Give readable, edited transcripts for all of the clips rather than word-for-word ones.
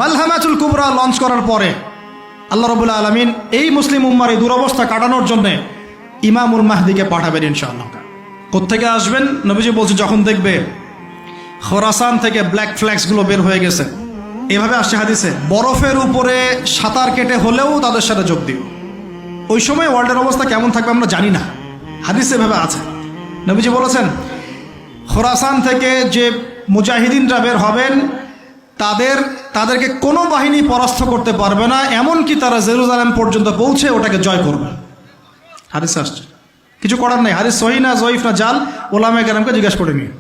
মালহামাতুল কুবরা launch করার পরে আল্লাহ রাব্বুল আলামিন এই মুসলিম উম্মার এই দুরবস্থা কাটানোর জন্য ইমামুল মাহদিকে পাঠাবেন ইনশাআল্লাহ। কোত্থেকে আসবেন? নবীজি বলছে যখন দেখবে খোরাসান থেকে ব্ল্যাক ফ্ল্যাক্সগুলো বের হয়ে গেছে, এভাবে আসছে হাদিসে, বরফের উপরে সাঁতার কেটে হলেও তাদের সাথে যোগ দিও। ওই সময় ওয়ার্ল্ডের অবস্থা কেমন থাকবে আমরা জানি না, হাদিসে এভাবে আছে। নবীজি বলেছেন খোরাসান থেকে যে মুজাহিদিনরা বের হবেন তাদেরকে কোনো বাহিনী পরাস্ত করতে পারবে না, এমনকি তারা জেরুজালেম পর্যন্ত পৌঁছে ওটাকে জয় করবে। হাদিসে আসছে, কিছু করার নেই। হাদিস সহিহ না জয়ীফ না জাল, ওলামায়ে কেরামকে জিজ্ঞাসা করে নিয়ে,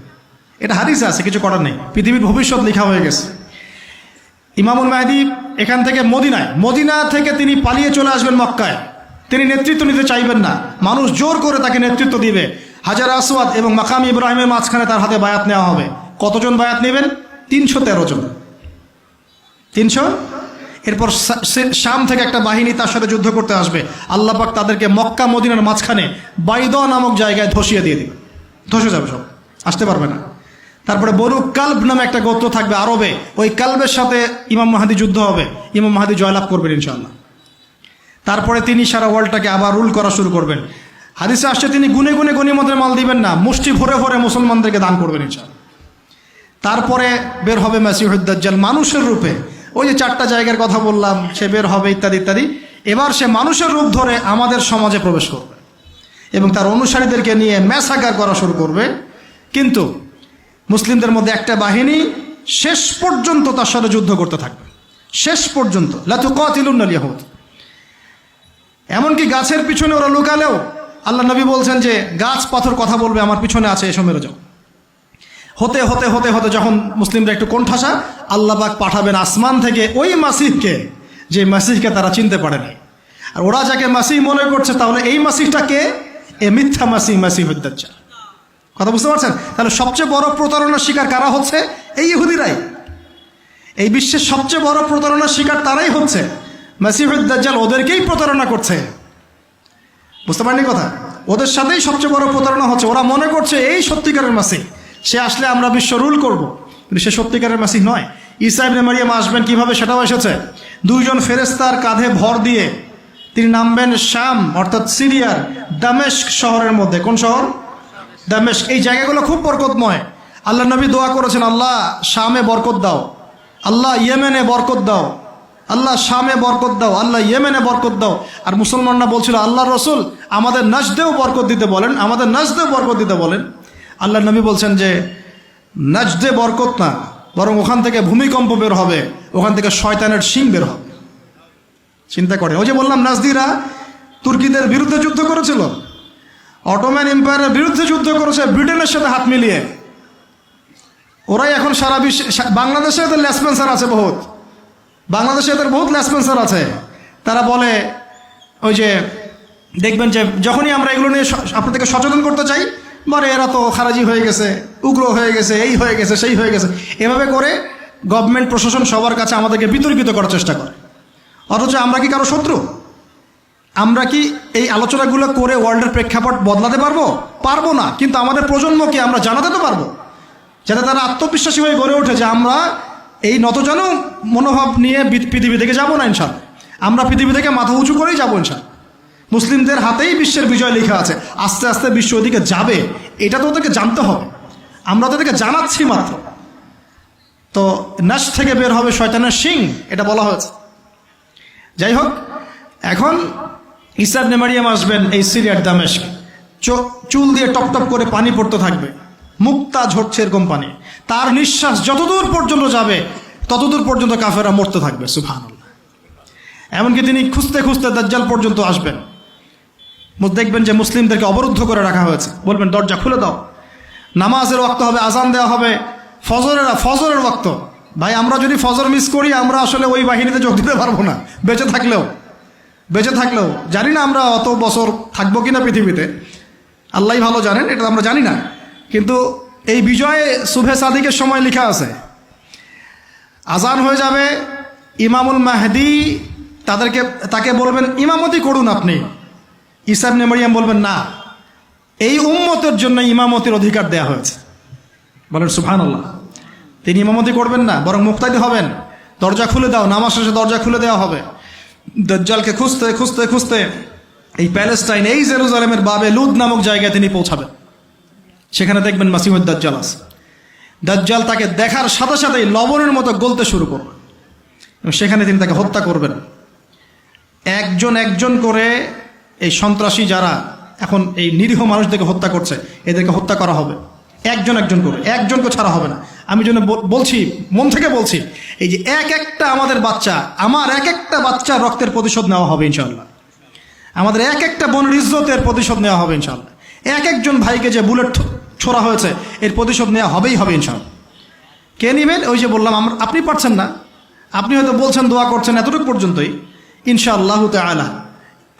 এটা হাদিসে আছে, কিছু করার নেই। পৃথিবীর ভবিষ্যৎ লেখা হয়ে গেছে। ইমামুল মাহদি এখান থেকে মদিনা থেকে তিনি পালিয়ে চলে আসবেন মক্কায়। তিনি নেতৃত্ব নিতে চাইবেন না, মানুষ জোর করে তাকে নেতৃত্ব দিবে। হাজার আসওয়াদ এবং মাকাম ইব্রাহিমের মাঝখানে তার হাতে বায়াত নেওয়া হবে। কতজন বায়াত নেবেন? 313 জন। 300। এরপর শাম থেকে একটা বাহিনী তার সাথে যুদ্ধ করতে আসবে। আল্লাহ পাক তাদেরকে মক্কা মদিনার মাঝখানে বাইদা নামক জায়গায় ধসিয়ে দিয়ে দিবে, ধসে যাবে, সব আসতে পারবে না। তারপরে বনু কালব নামে একটা গোত্র থাকবে আরবে, ওই কালবের সাথে ইমাম মাহদি যুদ্ধ হবে, ইমাম মাহদি জয়লাভ করবেন ইনশাআল্লাহ। তারপরে তিনি সারা ওয়ার্ল্ডটাকে আবার রুল করা শুরু করবেন। হাদিসে আসছে তিনি গুনে গুনে গনিমতের মাল দিবেন না, মুষ্টি ভরে ভরে মুসলমানদেরকে দান করবেন ইনশাআল্লাহ। তারপরে বের হবে মাসিহুদ দাজ্জাল মানুষের রূপে, ওই যে 4টা জায়গার কথা বললাম, সে বের হবে ইত্যাদি ইত্যাদি। এবার সে মানুষের রূপ ধরে আমাদের সমাজে প্রবেশ করবে এবং তার অনুসারীদেরকে নিয়ে ম্যাসাকার করা শুরু করবে। কিন্তু মুসলিমদের মধ্যে একটা বাহিনী শেষ পর্যন্ত তার সাথে যুদ্ধ করতে থাকবে, শেষ পর্যন্ত। লা তুকাতিলুনাল ইয়াহুদ, এমনকি গাছের পিছনে ওরা লুকালেও আল্লাহ নবী বলছেন যে গাছ পাথর কথা বলবে, আমার পিছনে আছে, এসো মেরে যাও। হতে হতে হতে হতে যখন মুসলিমরা একটু কোণঠাসা, আল্লাহ পাক পাঠাবেন আসমান থেকে ওই মাসিহকে, যে মাসিহকে তারা চিনতে পারে নাই। আর ওরা যাকে মাসিহ মনে করছে, তাহলে এই মাসিহটা কে? এ মিথ্যা মাসিহ, মাসিহুদ দাজ্জাল। কথা বুঝতে পারছেন? তাহলে সবচেয়ে বড় প্রতারণার শিকার কারা হচ্ছে? এই ইহুদিরাই। এই বিশ্বের সবচেয়ে বড় প্রতারণার শিকার তারাই হচ্ছে। মাসিহুদ দাজ্জাল ওদেরকেই প্রতারণা করছে, বুঝতে পারেননি কথা? ওদের সাথেই সবচেয়ে বড় প্রতারণা হচ্ছে। ওরা মনে করছে এই সত্যিকারের মাসিহ, সে আসলে আমরা বিশ্ব রুল করব, কিন্তু সে সত্যিকারের মাসিহ নয়। ঈসা ইবনে মারিয়াম আসবেন কিভাবে সেটাও এসেছে। 2 জন ফেরেশতার কাঁধে ভর দিয়ে তিনি নামবেন শাম অর্থাৎ সিরিয়ার দামেস্ক শহরের মধ্যে। কোন শহর? দামেস্ক। এই জায়গাগুলো খুব বরকতময়। আল্লাহ নবী দোয়া করেছেন, আল্লাহ শামে বরকত দাও, আল্লাহ ইয়েমেনে বরকত দাও, আল্লাহ শামে বরকত দাও, আল্লাহ ইয়েমেনে বরকত দাও। আর মুসলমানরা বলছিল, আল্লাহ রসুল আমাদের নাজদেও বরকত দিতে বলেন, আমাদের নাজদেও বরকত দিতে বলেন। আল্লাহ নবী বলছেন যে নাজদে বরকত না, বরং ওখান থেকে ভূমিকম্প বের হবে, ওখান থেকে শয়তানের শিং বের হবে। চিন্তা করেন, ওই যে বললাম নাজদিরা তুর্কিদের বিরুদ্ধে যুদ্ধ করেছিল, অটোম্যান এম্পায়ারের বিরুদ্ধে যুদ্ধ করেছে ব্রিটেনের সাথে হাত মিলিয়ে। ওরাই এখন সারা বিশ্বে, বাংলাদেশে এদের লেসপেন্সার আছে বহুত, বাংলাদেশে এদের বহুত লেসপেন্সার আছে। তারা বলে, ওই যে দেখবেন যে যখনই আমরা এগুলো নিয়ে আপনাদেরকে সচেতন করতে চাই, মানে এরা তো খারাজি হয়ে গেছে, উগ্র হয়ে গেছে, এই হয়ে গেছে, সেই হয়ে গেছে, এভাবে করে গভর্নমেন্ট প্রশাসন সবার কাছে আমাদেরকে বিতর্কিত করার চেষ্টা করে। অথচ আমরা কি কারো শত্রু? আমরা কি এই আলোচনাগুলো করে ওয়ার্ল্ডের প্রেক্ষাপট বদলাতে পারবো? পারবো না। কিন্তু আমাদের প্রজন্মকে আমরা জানাতে তো পারবো, যাতে তারা আত্মবিশ্বাসী হয়ে গড়ে ওঠে যে আমরা এই নতজানু মনোভাব নিয়ে পৃথিবী থেকে যাবো না ইনশাআল্লাহ। আমরা পৃথিবী থেকে মাথা উঁচু করেই যাবো ইনশাআল্লাহ। মুসলিমদের হাতেই বিশ্বের বিজয় লেখা আছে, আস্তে আস্তে বিশ্ব ওদিকে যাবে, এটা তো ওদেরকে জানতে হবে। আমরা ওদেরকে জানাচ্ছি মাত্র। তো নাশ থেকে বের হবে শয়তানের শিং, এটা বলা হয়েছে। যাই হোক, এখন ঈসা ইবনে মারিয়াম আসবেন এই সিরিয়ার দামেস্ক, চুল দিয়ে টপ টপ করে পানি পড়তে থাকবে, মুক্তা ঝরছে এরকম পানি। তার নিঃশ্বাস যতদূর পর্যন্ত যাবে ততদূর পর্যন্ত কাফেররা মরতে থাকবে। সুবহানাল্লাহ। এমনকি তিনি খুঁজতে খুঁজতে দাজ্জাল পর্যন্ত আসবেন। দেখবেন যে মুসলিমদেরকে অবরুদ্ধ করে রাখা হয়েছে, বলবেন দরজা খুলে দাও, নামাজের ওয়াক্ত হবে, আজান দেওয়া হবে, ফজরের ওয়াক্ত। ভাই, আমরা যদি ফজর মিস করি, আমরা আসলে ওই বাহিনীতে যোগ দিতে পারবো না, বেঁচে থাকলেও জানি না আমরা অত বছর থাকবো কিনা পৃথিবীতে, আল্লাহই ভালো জানেন, এটা আমরা জানি না। কিন্তু এই বিজয়ে সুবহে সাদিকের সময় লেখা আছে, আজান হয়ে যাবে, ইমামুল মাহদি তাকে বলবেন ইমামতি করুন আপনি। ঈসা ইবনে মারিয়াম বলবেন না, এই উম্মতের জন্য ইমামতির অধিকার দেয়া হয়েছে। বলেন সুবহানাল্লাহ। তিনি ইমামতি করবেন না, বরং মুক্তাদি হবেন। দরজা খুলে দাও, নামাজ শেষে দরজা খুলে দেওয়া হবে। দাজ্জালকে খুঁজতে খুঁজতে খুঁজতে এই প্যালেস্টাইন, এই জেরুজালেমের বাবে লুদ নামক জায়গায় তিনি পৌঁছাবেন। সেখানে দেখবেন মাসিহুদ দাজ্জাল আছে। দাজ্জাল তাকে দেখার সাথে সাথেই লবণের মতো গলতে শুরু করবে এবং সেখানে তিনি তাকে হত্যা করবেন। একজন একজন করে এই সন্ত্রাসী যারা এখন এই নিরীহ মানুষদেরকে হত্যা করছে, এদেরকে হত্যা করা হবে একজন একজন করে, একজনকে ছাড়া হবে না। আমি জন্য বলছি, মন থেকে বলছি, এই যে এক একটা আমাদের বাচ্চা, আমার এক একটা বাচ্চা রক্তের প্রতিশোধ নেওয়া হবে ইনশাআল্লাহ। আমাদের এক একটা বোনের ইজ্জতের প্রতিশোধ নেওয়া হবে ইনশাআল্লাহ। এক একজন ভাইকে যে বুলেট ছোড়া হয়েছে এর প্রতিশোধ নেওয়া হবেই হবে ইনশাআল্লাহ। কে নেবেন? ওই যে বললাম, আপনি পারছেন না, আপনি হয়তো বলছেন দোয়া করছেন এতটুকু পর্যন্তই। ইনশাআল্লাহ তাআলা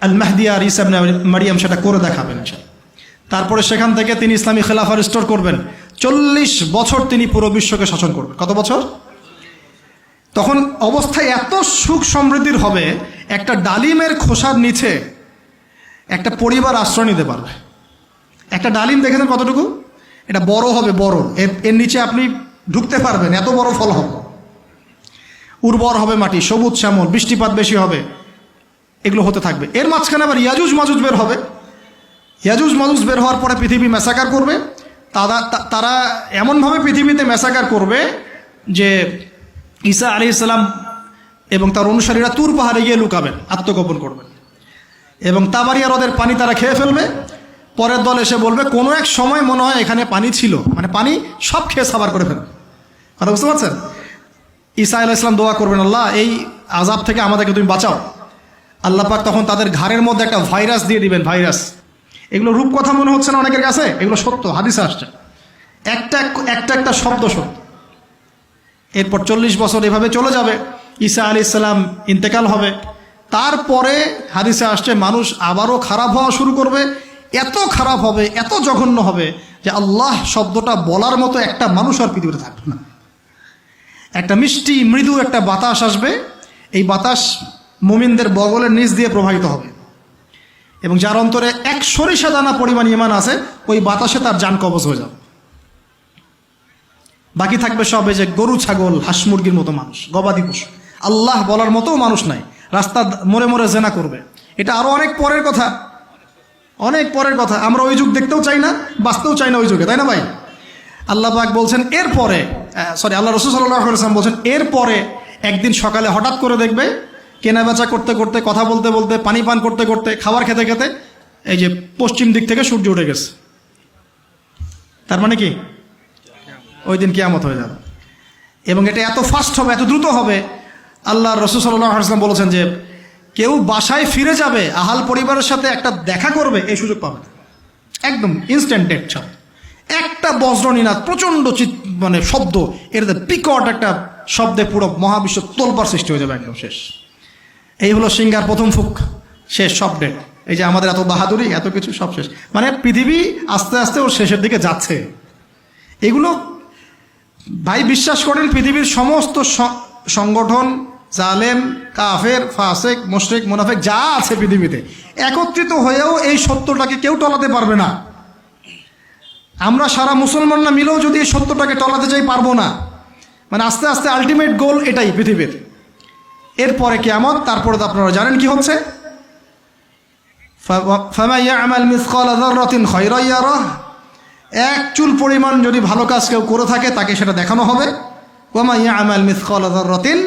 আল মাহদি আর ঈসা ইবনে মারিয়াম সেটা করে দেখাবেন ইনশাআল্লাহ। তারপরে সেখান থেকে তিনি ইসলামী খেলাফা রিস্টোর করবেন। 40 বছর তিনি পুরো বিশ্বকে শাসন করবেন। কত বছর? তখন অবস্থায় এত সুখ সমৃদ্ধির হবে, একটা ডালিমের খোসার নিচে একটা পরিবার আশ্রয় নিতে পারবে। একটা ডালিম দেখেছেন কতটুকু? এটা বড় হবে, বড়, এর নিচে আপনি ঢুকতে পারবেন, এত বড় ফল হবে, উর্বর হবে মাটি, সবুজ শ্যামল, বৃষ্টিপাত বেশি হবে, এগুলো হতে থাকবে। এর মাঝখানে আবার ইয়াজুজ মাজুজ বের হবে। ইয়াজুজ মাজুজ বের হওয়ার পরে পৃথিবী ম্যাসাকার করবে। তারা এমনভাবে পৃথিবীতে ম্যাসাকার করবে যে ঈসা আলাইহিস সালাম এবং তার অনুসারীরা তুর পাহাড়ে গিয়ে লুকাবেন, আত্মগোপন করবেন এবং তাবারিয়া হ্রদের পানি তারা খেয়ে ফেলবে। পরের দল এসে বলবে কোনো এক সময় মনে হয় এখানে পানি ছিল, মানে পানি সব খেয়ে সাবার করে ফেলবে। কথা বুঝতে পারছেন? ঈসা আলাইহিস সালাম দোয়া করবেন, আল্লাহ এই আযাব থেকে আমাদেরকে তুমি বাঁচাও। আল্লাহ পাক তখন তাদের ঘাড়ের মধ্যে একটা ভাইরাস দিয়ে দিবেন, ভাইরাস। এগুলো রূপকথা মনে হচ্ছে না অনেকের কাছে, এগুলো সত্য, হাদিসে আসছে, একটা একটা শব্দ সত্য। এরপর 40 বছর এভাবে চলে যাবে, ঈসা আলাইহিস সালাম ইন্তেকাল হবে। তারপরে হাদিসে আসছে মানুষ আবারও খারাপ হওয়া শুরু করবে। এত খারাপ হবে, এত জঘন্য হবে যে আল্লাহ শব্দটা বলার মতো একটা মানুষ আর পৃথিবীতে থাকবে না। একটা মিষ্টি মৃদু একটা বাতাস আসবে, এই বাতাস মুমিনদের বগলের নিচ দিয়ে প্রবাহিত হবে এবং যার অন্তরে এক সরিষা দানা পরিমাণ ঈমান আছে, ওই বাতাসে তার জান কবজ হয়ে যাবে। বাকি থাকবে সব এই যে গরু ছাগল হাঁস মুরগির মতো মানুষ, গবাদি পশু। আল্লাহ বলার মতো মানুষ নাই, রাস্তা মোড়ে মোড়ে জেনা করবে। এটা আরো অনেক পরের কথা, অনেক পরের কথা। আমরা ওই যুগ দেখতেও চাই না, বাঁচতেও চাই না ওই যুগে, তাই না ভাই? আল্লাহ পাক বলছেন এরপরে, আল্লাহ রাসূল সাল্লাল্লাহু আলাইহি ওয়াসাল্লাম বলছেন এরপরে একদিন সকালে হঠাৎ করে দেখবে কেনাবেচা করতে করতে, কথা বলতে বলতে, পানি পান করতে করতে, খাবার খেতে খেতে এই যে পশ্চিম দিক থেকে সূর্য উঠে গেছে। তার মানে কি? ওই দিন কিয়ামত হয়ে যাবে এবং এটা এত ফাস্ট হবে, এত দ্রুত হবে। আল্লাহ রাসূল সাল্লাল্লাহু আলাইহি ওয়াসাল্লাম বলেছেন যে কেউ বাসায় ফিরে যাবে, আহাল পরিবারের সাথে একটা দেখা করবে, এই সুযোগ পাবে না। একদম ইনস্ট্যান্ট ডেট সব। একটা বজ্রনীনাদ, প্রচণ্ড মানে শব্দ, এর বিকট একটা শব্দে পুরো মহাবিশ্ব তোলপাড় সৃষ্টি হয়ে যাবে, একদম শেষ। এই হলো সিঙ্গার প্রথম ফুক, শেষ, সব ডেট। এই যে আমাদের এত বাহাদুরি, এত কিছু সব শেষ, মানে পৃথিবী আস্তে আস্তে ওর শেষের দিকে যাচ্ছে। এগুলো ভাই বিশ্বাস করেন, পৃথিবীর সমস্ত সংগঠন, জালেম, কাফের, ফাসেক, মুশরিক, মুনাফিক যা আছে পৃথিবীতে, একত্রিত হয়েও এই সত্যটাকে কেউ টলাতে পারবে না। আমরা সারা মুসলমানরা মিলেও যদি এই সত্যটাকে টলাতে চাই, পারবো না। মানে আস্তে আস্তে আলটিমেট গোল এটাই পৃথিবীর। এরপরে কিয়ামত, তারপরে তো আপনারা জানেন কি হচ্ছে। ফামান ইয়া'মাল মিসকালা যাররাতিন খায়রান ইয়ারাহ, এক চুল পরিমাণ যদি ভালো কাজ কেউ করে থাকে তাকে সেটা দেখানো হবে। ওয়া মান ইয়া'মাল মিসকালা যাররাতিন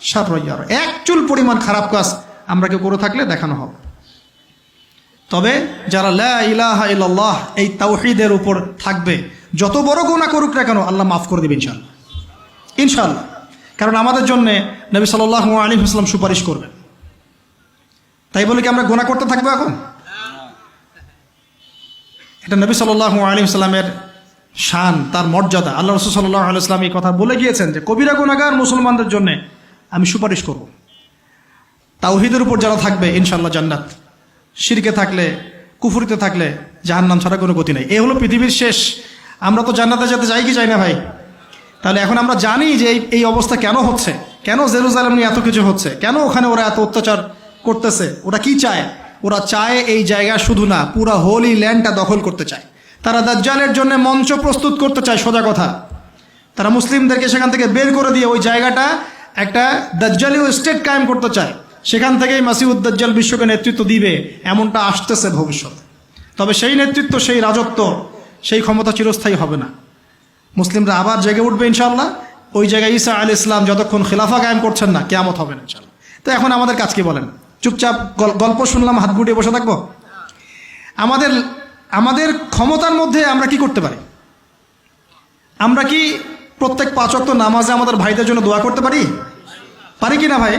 শাররান ইয়ারাহ, এক চুল পরিমাণ খারাপ কাজ আমরা কেউ করে থাকলে দেখানো হবে। তবে যারা লা ইলাহা ইল্লাল্লাহ এই তাওহীদের উপর থাকবে, যত বড় গুনাহ করুক না কেন আল্লাহ মাফ করে দেবে ইনশাআল্লাহ, ইনশাআল্লাহ। কারণ আমাদের জন্য নবী সাল্লাল্লাহু আলাইহি ওয়াসাল্লাম সুপারিশ করবেন। তাই বলে কি আমরা গুনাহ করতে থাকবো এখন? এটা নবী সাল্লাল্লাহু আলাইহি ওয়াসাল্লামের শান, তার মর্যাদা। আল্লাহ রাসূল সাল্লাল্লাহু আলাইহি ওয়াসাল্লাম এই কথা বলে গিয়েছেন যে কবিরা গুনাহগার মুসলমানদের জন্য আমি সুপারিশ করব। তাওহীদের উপর যারা থাকবে ইনশাআল্লাহ জান্নাত, শিরকে থাকলে, কুফরিতে থাকলে জাহান্নাম ছাড়া কোনো গতি নেই। এই হলো পৃথিবীর শেষ। আমরা তো জান্নাতে যেতে চাই কি চাই না ভাই? তাহলে এখন আমরা জানি যে এই অবস্থা কেন হচ্ছে, কেন জেরুজালেম নিয়ে এত কিছু হচ্ছে, কেন ওখানে ওরা এত অত্যাচার করতেছে। ওরা কি চায়? ওরা চায় এই জায়গা শুধু না, পুরা হোলি ল্যান্ডটা দখল করতে চায়। তারা দাজ্জালের জন্য মঞ্চ প্রস্তুত করতে চায়, সোজা কথা। তারা মুসলিমদেরকে সেখান থেকে বের করে দিয়ে ওই জায়গাটা একটা দাজ্জালীয় স্টেট কায়েম করতে চায়, সেখান থেকেই মাসিহুদ দাজ্জাল বিশ্বকে নেতৃত্ব দিবে, এমনটা আসতেছে ভবিষ্যতে। তবে সেই নেতৃত্ব, সেই রাজত্ব, সেই ক্ষমতা চিরস্থায়ী হবে না। মুসলিমরা আবার জেগে উঠবে ইনশাআল্লাহ। ওই জায়গায় ঈসা আলাইহিস সালাম যতক্ষণ খেলাফা কায়েম করছেন না, কিয়ামত হবে না ইনশাআল্লাহ। তো এখন আমাদের কাজ কি বলেন? চুপচাপ গল্প শুনলাম, হাত গুটিয়ে বসে থাকবো? আমাদের ক্ষমতার মধ্যে আমরা কি করতে পারি? আমরা কি প্রত্যেক 5 ওয়াক্ত নামাজে আমাদের ভাইদের জন্য দোয়া করতে পারি? পারি কি না ভাই?